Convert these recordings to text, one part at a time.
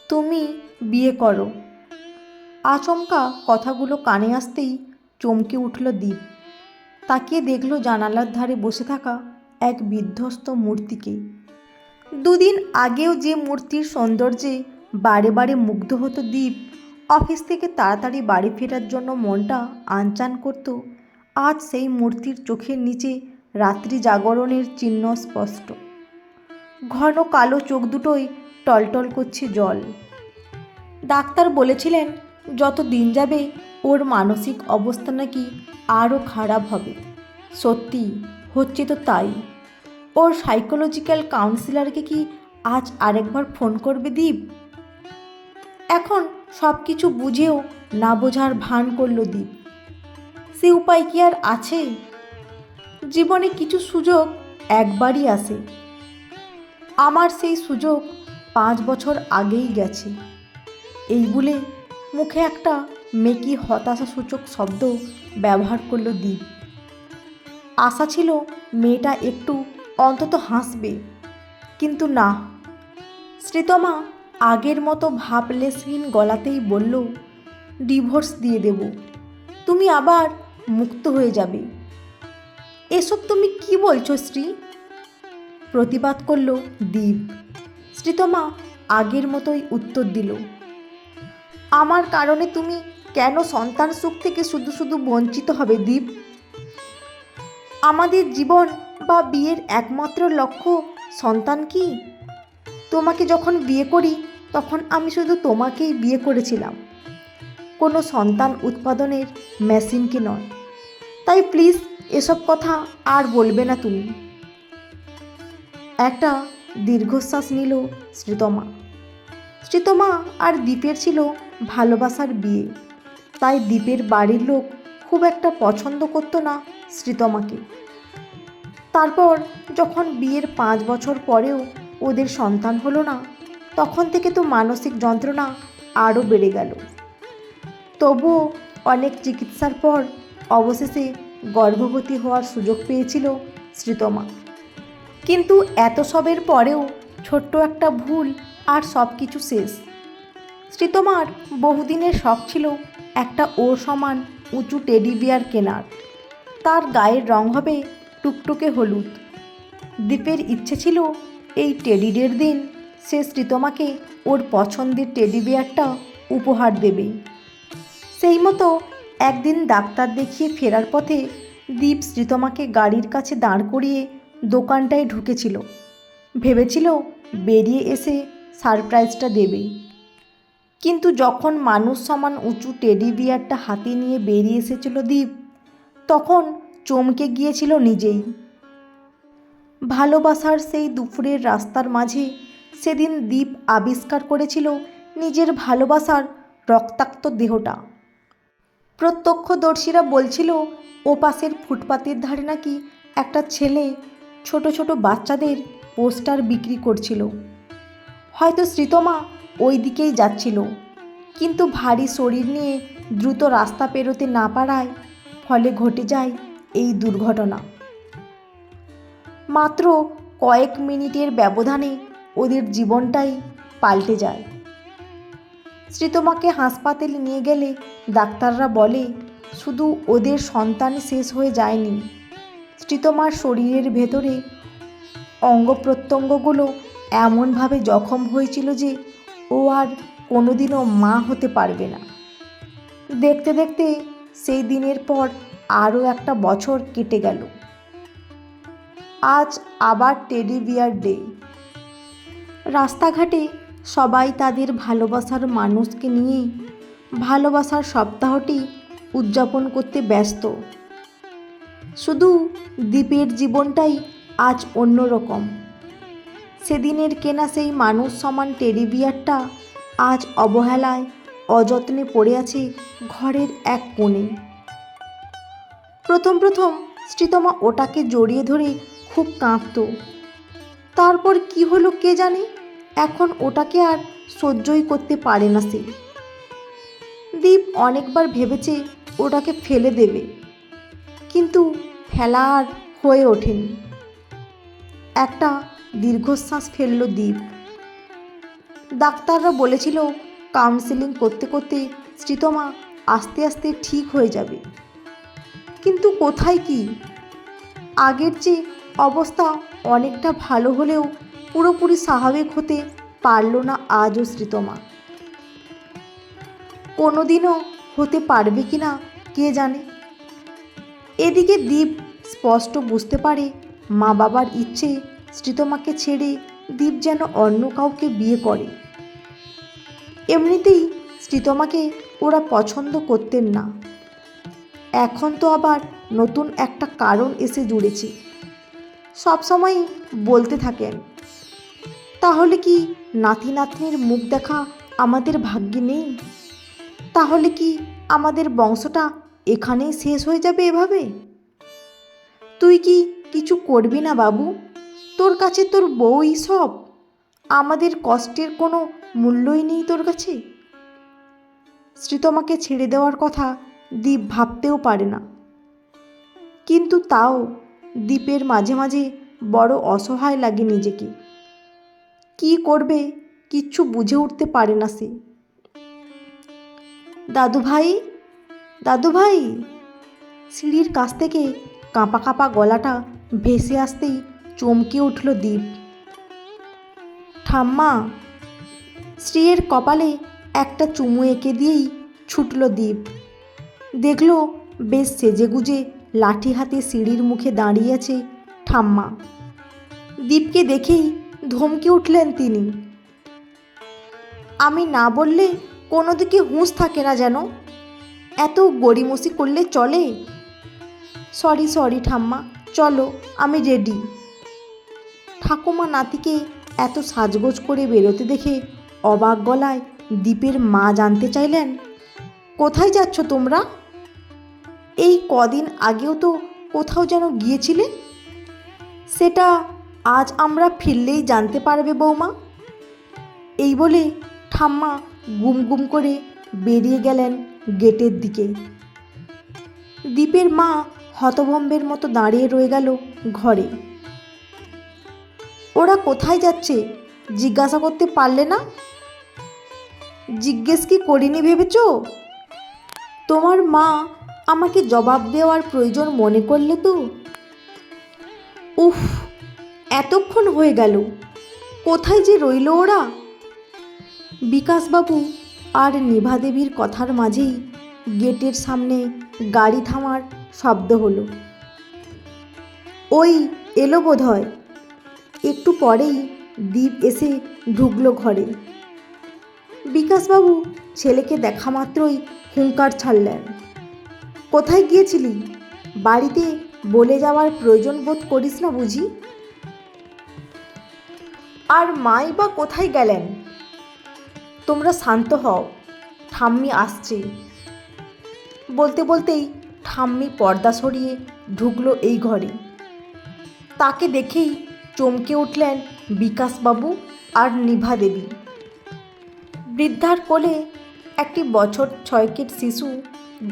তুমি বিয়ে করো। আচমকা কথাগুলো কানে আসতেই চমকে উঠল দীপ। তাকিয়ে দেখল জানালার ধারে বসে থাকা এক বিধ্বস্ত মূর্তিকে। দুদিন আগেও যে মূর্তির সৌন্দর্যে বারে বারে মুগ্ধ হতো দীপ, অফিস থেকে তাড়াতাড়ি বাড়ি ফেরার জন্য মনটা আনচান করত, আজ সেই মূর্তির চোখের নিচে রাত্রি জাগরণের চিহ্ন স্পষ্ট। ঘন কালো চোখ দুটোই টলটল করছে জল। ডাক্তার বলেছিলেন যত দিন যাবে ওর মানসিক অবস্থা নাকি আরও খারাপ হবে। সত্যি হচ্ছে তো তাই। ওর সাইকোলজিক্যাল কাউন্সিলরকে কি আজ আরেকবার ফোন করবে দীপ? এখন সব কিছু বুঝেও না বোঝার ভান করল দীপ। সে উপায় কি আর আছে? জীবনে কিছু সুযোগ একবারই আসে। আমার সেই সুযোগ 5 বছর আগেই গেছে। এই বলে মুখে একটা মেকি হতাশাসূচক শব্দ ব্যবহার করল দীপ। আশা ছিল মেয়েটা একটু অন্তত হাসবে, কিন্তু না। শ্রীতমা আগের মতো ভাবলেশহীন গলাতেই বলল, ডিভোর্স দিয়ে দেব, তুমি আবার মুক্ত হয়ে যাবে। এসব তুমি কি বলছো শ্রী? প্রতিবাদ করল দীপ। শ্রীতমা আগের মতোই উত্তর দিল, আমার কারণে তুমি কেন সন্তান সুখ থেকে শুধু শুধু বঞ্চিত হবে দীপ? আমাদের জীবন বা বিয়ের একমাত্র লক্ষ্য সন্তান কি? তোমাকে যখন বিয়ে করি তখন আমি শুধু তোমাকেই বিয়ে করেছিলাম, কোনো সন্তান উৎপাদনের মেশিনকে নয়। তাই প্লিজ এসব কথা আর বলবে না তুমি। একটা দীর্ঘশ্বাস নিল শ্রীতমা। শ্রীতমা আর দীপের ছিল ভালোবাসার বিয়ে, তাই দীপের বাড়ির লোক খুব একটা পছন্দ করতো না শ্রীতমাকে। তারপর যখন বিয়ের 5 বছর পরেও ওদের সন্তান হলো না, তখন থেকে তো মানসিক যন্ত্রণা আরও বেড়ে গেল। তবুও অনেক চিকিৎসার পর অবশেষে গর্ভবতী হওয়ার সুযোগ পেয়েছিল শ্রীতমা। কিন্তু এত সবের পরেও ছোট্ট একটা ভুল আর সব কিছু শেষ। শ্রীতমার বহুদিনের শখ ছিল একটা ওর সমান উঁচু টেডি বিয়ার কেনার। তার গায়ের রং হবে টুকটুকে হলুদ। দীপের ইচ্ছে ছিল এই টেডি ডের দিন সে শ্রীতমাকে ওর পছন্দের টেডি বিয়ারটা উপহার দেবে। সেই মতো একদিন ডাক্তার দেখিয়ে ফেরার পথে দীপ শ্রীতমাকে গাড়ির কাছে দাঁড় করিয়ে দোকানটায় ঢুকেছিল। ভেবেছিল বেরিয়ে এসে সারপ্রাইজটা দেবে, কিন্তু যখন মানুষ সমান উঁচু টেডি বিয়ারটা হাতে নিয়ে বেরিয়ে এসেছিল দীপ, তখন চমকে গিয়েছিল নিজেই। ভালোবাসার সেই দুপুরের রাস্তার মাঝে সেদিন দীপ আবিষ্কার করেছিল নিজের ভালোবাসার রক্তাক্ত দেহটা। প্রত্যক্ষদর্শীরা বলছিল ওপাশের ফুটপাতের ধারে নাকি একটা ছেলে ছোট ছোট বাচ্চাদের পোস্টার বিক্রি করছিল। হয়তো শ্রীতমা ওই দিকেই যাচ্ছিল, কিন্তু ভারী শরীর নিয়ে দ্রুত রাস্তা পেরোতে না পারায় ফলে ঘটে যায় এই দুর্ঘটনা। মাত্র কয়েক মিনিটের ব্যবধানে ওদের জীবনটাই পাল্টে যায়। শ্রীতমাকে হাসপাতালে নিয়ে গেলে ডাক্তাররা বলে শুধু ওদের সন্তান শেষ হয়ে যায়নি, শ্রীতমার শরীরের ভেতরে অঙ্গ প্রত্যঙ্গগুলো এমনভাবে জখম হয়েছিল যে ও আর কোনোদিনও মা হতে পারবে না। দেখতে দেখতে সেই দিনের পর আরও একটা বছর কেটে গেল। আজ আবার টেডি বিয়ার ডে। রাস্তাঘাটে সবাই তাদের ভালোবাসার মানুষকে নিয়ে ভালোবাসার সপ্তাহটি উদযাপন করতে ব্যস্ত। শুধু দীপের জীবনটাই আজ অন্যরকম। সেদিনের কেনা সেই মানুষ সমান টেডি বিয়ারটা আজ অবহেলায় অযত্নে পড়ে আছে ঘরের এক কোণে। প্রথম প্রথম শ্রীতমা ওটাকে জড়িয়ে ধরে খুব কাঁদত। তারপর কি হলো কে জানে, এখন ওটাকে আর সহ্যই করতে পারে না সে। দীপ অনেকবার ভেবেছে ওটাকে ফেলে দেবে, কিন্তু ফেলা আর হয়ে ওঠেনি। একটা দীর্ঘশ্বাস ফেলল দীপ। ডাক্তাররা বলেছিল কাউন্সেলিং করতে করতে শ্রীতমা আস্তে আস্তে ঠিক হয়ে যাবে, কিন্তু কোথায় কি, আগের চেয়ে অবস্থা অনেকটা ভালো হলেও পুরোপুরি স্বাভাবিক হতে পারল না আজও শ্রীতমা। কোনোদিনও হতে পারবে কি না কে জানে। এদিকে দীপ স্পষ্ট বুঝতে পারে মা বাবার ইচ্ছে শ্রীতমাকে ছেড়ে দীপ যেন অন্য কাউকে বিয়ে করে। এমনিতেই শ্রীতমাকে ওরা পছন্দ করতেন না, এখন তো আবার নতুন একটা কারণ এসে জুড়েছে। সবসময়ই বলতে থাকেন, তাহলে কি নাতি নাতনির মুখ দেখা আমাদের ভাগ্যে নেই? তাহলে কি আমাদের বংশটা এখানেই শেষ হয়ে যাবে এভাবে? তুই কি কিছু করবি না বাবু? তোর কাছে তোর বউই সব, আমাদের কষ্টের কোনো মূল্যই নেই তোর কাছে? শ্রীতমাকে ছেড়ে দেওয়ার কথা দীপ ভাবতেও পারে না, কিন্তু তাও দীপের মাঝে মাঝে বড় অসহায় লাগে নিজেকে। কি করবে কিচ্ছু বুঝে উঠতে পারে না সে। দাদু ভাই, দাদু ভাই! সিঁড়ির কাছ থেকে কাঁপা কাঁপা গলাটা ভেসে আসতেই চমকে উঠল দীপ। ঠাম্মা! স্ত্রীর কপালে একটা চুমু এঁকে দিয়েই ছুটল দীপ। দেখল বেশ সেজেগুজে লাঠি হাতে সিঁড়ির মুখে দাঁড়িয়ে আছে ঠাম্মা। দীপকে দেখেই ধমকে উঠলেন তিনি। আমি না বললে কোনো দিকে হুঁশ থাকে না যেন, এত গড়িমসি করলে চলে? সরি সরি ঠাম্মা, চলো আমি রেডি। ঠাকুমা নাতিকে এত সাজগোজ করে বেরোতে দেখে অবাক গলায় দীপের মা জানতে চাইলেন, কোথায় যাচ্ছ তোমরা? এই কদিন আগেও তো কোথাও যেন গিয়েছিলে, সেটা আজ আমরা ফিরলেই জানতে পারবে বৌমা। এই বলে ঠাম্মা গুম গুম করে বেরিয়ে গেলেন গেটের দিকে। দীপের মা হতভম্বের মতো দাঁড়িয়ে রয়ে গেল ঘরে। ওরা কোথায় যাচ্ছে জিজ্ঞাসা করতে পারলে না? জিজ্ঞেস কি করিনি ভেবেছ? তোমার মা আমাকে জবাব দেওয়ার প্রয়োজন মনে করলে তো? উফ, এতক্ষণ হয়ে গেল, কোথায় যে রইল ওরা? বিকাশবাবু আর নিভাদেবীর কথার মাঝেই গেটের সামনে গাড়ি থামার শব্দ হলো। ওই এলো বোধহয়। একটু পরেই দীপ এসে ঢুকলো ঘরে। বিকাশবাবু ছেলেকে দেখা মাত্রই হুঙ্কার ছাড়লেন, কোথায় গিয়েছিলি? বাড়িতে বলে যাওয়ার প্রয়োজন বোধ করিস না বুঝি? আর মাই বা কোথায় গেলেন? তোমরা শান্ত হও, ঠাম্মি আসছে। বলতে বলতেই ঠাম্মি পর্দা সরিয়ে ঢুকলো এই ঘরে। তাকে দেখেই চমকে উঠলেন বিকাশবাবু আর নিভা দেবী। বৃদ্ধার কোলে একটি বছর 6 শিশু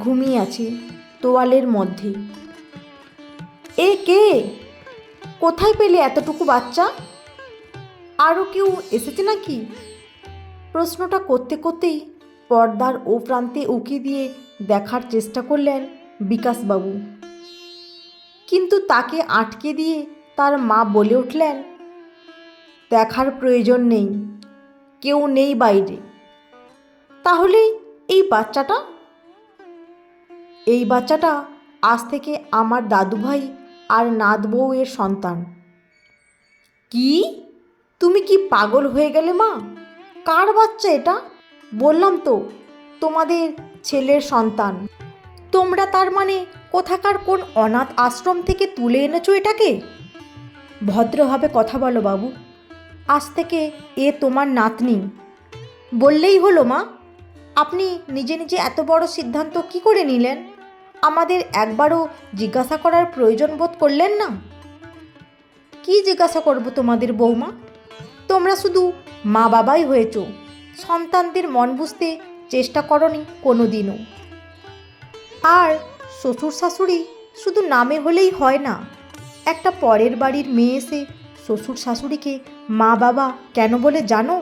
ঘুমিয়ে আছে তোয়ালের মধ্যে। এ কে? কোথায় পেলে এতটুকু বাচ্চা? আরও কেউ এসেছে নাকি? প্রশ্নটা করতে করতেই পর্দার ও প্রান্তে উকি দিয়ে দেখার চেষ্টা করলেন বিকাশবাবু, কিন্তু তাকে আটকে দিয়ে তার মা বলে উঠলেন, দেখার প্রয়োজন নেই, কেউ নেই বাইরে। তাহলে এই বাচ্চাটা? এই বাচ্চাটা আজ থেকে আমার দাদুভাই আর নাত বউয়ের সন্তান। কি? তুমি কি পাগল হয়ে গেলে মা? কার বাচ্চা এটা? বললাম তো তোমাদের ছেলের সন্তান। তোমরা তার মানে কোথাকার কোন অনাথ আশ্রম থেকে তুলে এনেছো এটাকে? ভদ্রভাবে কথা বলো বাবু, আজ থেকে এ তোমার নাতনি। বললেই হলো মা। আপনি নিজে নিজে এত বড় সিদ্ধান্ত কি করে নিলেন? আমাদের একবারও জিজ্ঞাসা করার প্রয়োজন বোধ করলেন না? কি জিজ্ঞাসা করব তোমাদের বৌমা? তোমরা শুধু মা বাবাই হয়েছ, সন্তানদের মন বুঝতে চেষ্টা করনি কোনো দিনও। আর শ্বশুর শাশুড়ি শুধু নামে হলেই হয় না। একটা পরের বাড়ির মেয়ে এসে শ্বশুর শাশুড়িকে মা বাবা কেন বলে জানো?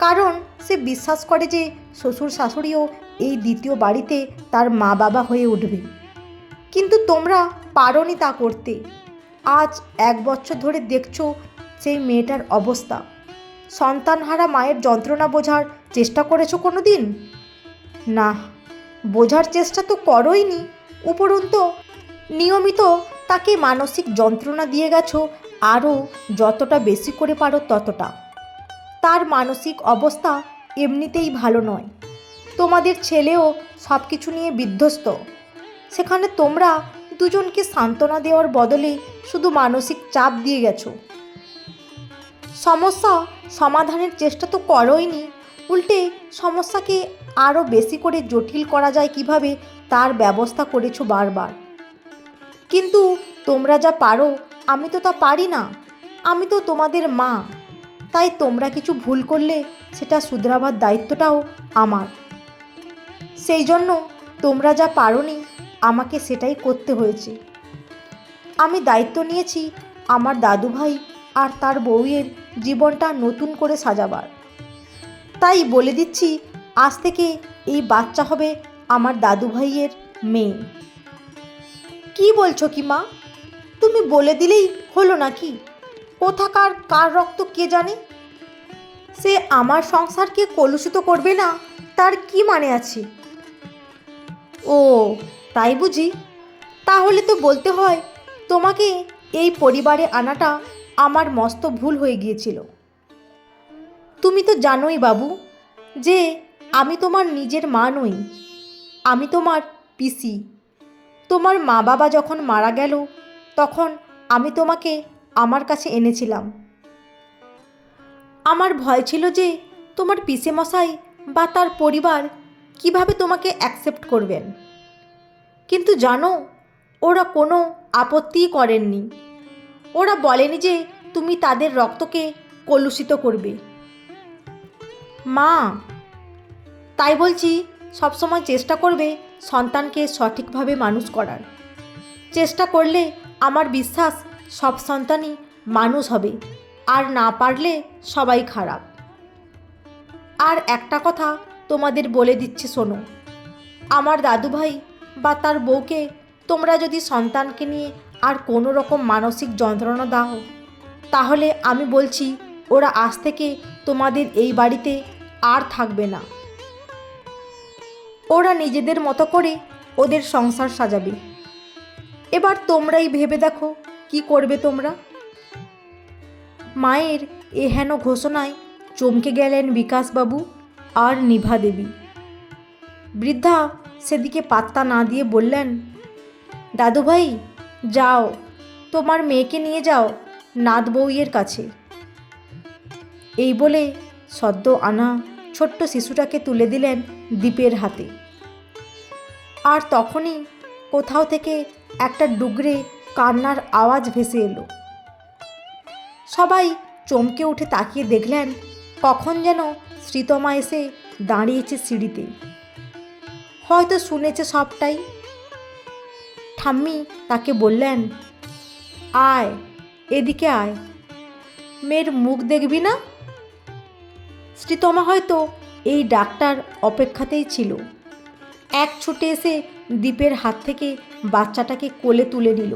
কারণ সে বিশ্বাস করে যে শ্বশুর শাশুড়িও এই দ্বিতীয় বাড়িতে তার মা বাবা হয়ে উঠবে। কিন্তু তোমরা পারোনি তা করতে। আজ 1 বছর ধরে দেখছো সেই মেয়েটার অবস্থা। সন্তানহারা মায়ের যন্ত্রণা বোঝার চেষ্টা করেছো কোনো দিন? না, বোঝার চেষ্টা তো করোইনি, উপরন্তু নিয়মিত তাকে মানসিক যন্ত্রণা দিয়ে গেছো আরও যতটা বেশি করে পারো ততটা। তার মানসিক অবস্থা এমনিতেই ভালো নয়। তোমাদের ছেলেও সব কিছু নিয়ে বিধ্বস্ত। সেখানে তোমরা দুজনকে সান্ত্বনা দেওয়ার বদলে শুধু মানসিক চাপ দিয়ে গেছো। সমস্যা সমাধানের চেষ্টা তো করোইনি, উল্টে সমস্যাকে আরও বেশি করে জটিল করা যায় কিভাবে তার ব্যবস্থা করেছো বারবার। কিন্তু তোমরা যা পারো আমি তো তা পারি না। আমি তো তোমাদের মা, তাই তোমরা কিছু ভুল করলে সেটা শুধরাবার দায়িত্বটাও আমার। সেই জন্য তোমরা যা পারোনি আমাকে সেটাই করতে হয়েছে। আমি দায়িত্ব নিয়েছি আমার দাদুভাই আর তার বউয়ের জীবনটা নতুন করে সাজাবার। তাই বলে দিচ্ছি, আজ থেকে এই বাচ্চা হবে আমার দাদুভাইয়ের মেয়ে। কি বলছো কি মা? তুমি বলে দিলেই হলো নাকি? কোথাকার কার রক্ত কে জানে? সে আমার সংসারকে কলুষিত করবে না তার কি মানে আছে? ও তাই বুঝি? তাহলে তো বলতে হয় তোমাকে এই পরিবারে আনাটা আমার মস্ত ভুল হয়ে গিয়েছিল। তুমি তো জানোই বাবু যে আমি তোমার নিজের মা নই, আমি তোমার পিসি। তোমার মা বাবা যখন মারা গেল তখন আমি তোমাকে আমার কাছে এনেছিলাম। আমার ভয় ছিল যে তোমার পিসেমশাই বা তার পরিবার কিভাবে তোমাকে অ্যাকসেপ্ট করবেন। কিন্তু জানো, ওরা কোনো আপত্তিই করেননি। ওরা বলেনি যে তুমি তাদের রক্তকে কলুষিত করবে। মা, তাই বলছি সবসময় চেষ্টা করবে সন্তানকে সঠিকভাবে মানুষ করার। চেষ্টা করলে আমার বিশ্বাস সব সন্তানই মানুষ হবে, আর না পারলে সবাই খারাপ। আর একটা কথা তোমাদের বলে দিচ্ছি শোনো, আমার দাদুভাই বা তার বউকে তোমরা যদি সন্তানকে নিয়ে আর কোনো রকম মানসিক যন্ত্রণা দাও, তাহলে আমি বলছি ওরা আজ থেকে তোমাদের এই বাড়িতে আর থাকবে না। ওরা নিজেদের মতো করে ওদের সংসার সাজাবে। এবার তোমরাই ভেবে দেখো কি করবে তোমরা। মায়ের এহেন ঘোষণায় চমকে গেলেন বিকাশবাবু আর নিভা দেবী। বৃদ্ধা সেদিকে পাত্তা না দিয়ে বললেন, দাদুভাই যাও, তোমার মেয়েকে নিয়ে যাও নাত বউয়ের কাছে। এই বলে সদ্য আনা ছোট্ট শিশুটাকে তুলে দিলেন দীপের হাতে। আর তখনই কোথাও থেকে একটা ডুগরে কান্নার আওয়াজ ভেসে এলো। সবাই চমকে উঠে তাকিয়ে দেখলেন কখন যেন শ্রীতমা এসে দাঁড়িয়েছে সিঁড়িতে। হয়তো শুনেছে সবটাই। ঠাম্মি তাকে বললেন, আয় এদিকে আয়, মেয়ের মুখ দেখবি না? শ্রীতমা হয়তো এই ডাক্তার অপেক্ষাতেই ছিল। এক ছুটে এসে দীপের হাত থেকে বাচ্চাটাকে কোলে তুলে নিল।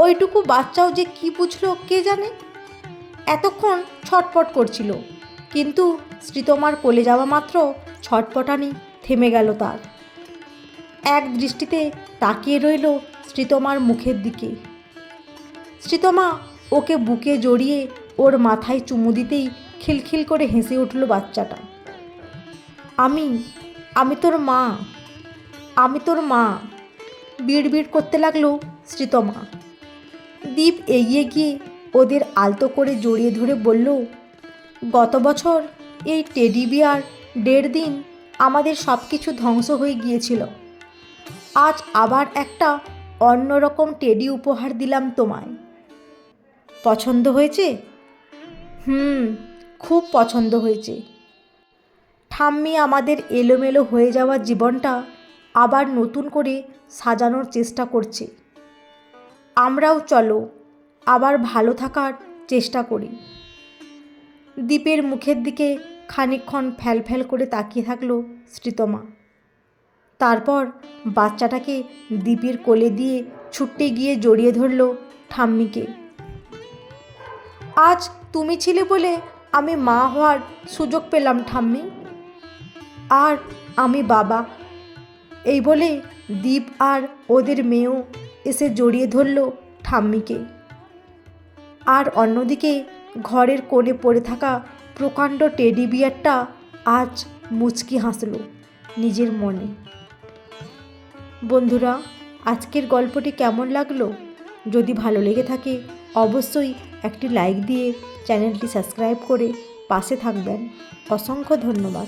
ওইটুকু বাচ্চাও যে কি বুঝলো কে জানে। এতক্ষণ ছটপট করছিল, কিন্তু শ্রীতমার কোলে যাওয়া মাত্র ছটপটানি থেমে গেল তার। এক দৃষ্টিতে তাকিয়ে রইল শ্রীতমার মুখের দিকে। শ্রীতমা ওকে বুকে জড়িয়ে ওর মাথায় চুমু দিতেই খিলখিল করে হেসে উঠল বাচ্চাটা। আমি তোর মা, আমি তোর মা, বিড়বিড় করতে লাগলো শ্রীতমা। দীপ এগিয়ে গিয়ে ওদের আলতো করে জড়িয়ে ধরে বলল, গত বছর এই টেডি বিয়ার 1.5 দিন আমাদের সব কিছু ধ্বংস হয়ে গিয়েছিল। আজ আবার একটা অন্যরকম টেডি উপহার দিলাম তোমায়। পছন্দ হয়েছে? খুব পছন্দ হয়েছে। ঠাম্মি আমাদের এলোমেলো হয়ে যাওয়া জীবনটা আবার নতুন করে সাজানোর চেষ্টা করছে। আমরাও চলো আবার ভালো থাকার চেষ্টা করি। দীপের মুখের দিকে খানিকক্ষণ ফ্যাল ফ্যাল করে তাকিয়ে থাকলো শ্রীতমা। তারপর বাচ্চাটাকে দীপের কোলে দিয়ে ছুটতে গিয়ে জড়িয়ে ধরল ঠাম্মিকে। আজ তুমি ছিলে বলে আমি মা হওয়ার সুযোগ পেলাম ঠাম্মি, আর আমি বাবা। এই বলে দীপ আর ওদের মেয়েও এসে জড়িয়ে ধরল ঠাম্মিকে। আর অন্যদিকে ঘরের কোণে পড়ে থাকা প্রকাণ্ড টেডি বিয়ারটা আজ মুচকি হাসল নিজের মনে। বন্ধুরা, আজকের গল্পটি কেমন লাগলো? যদি ভালো লেগে থাকে অবশ্যই একটি লাইক দিয়ে চ্যানেলটি সাবস্ক্রাইব করে পাশে থাকবেন। অসংখ্য ধন্যবাদ।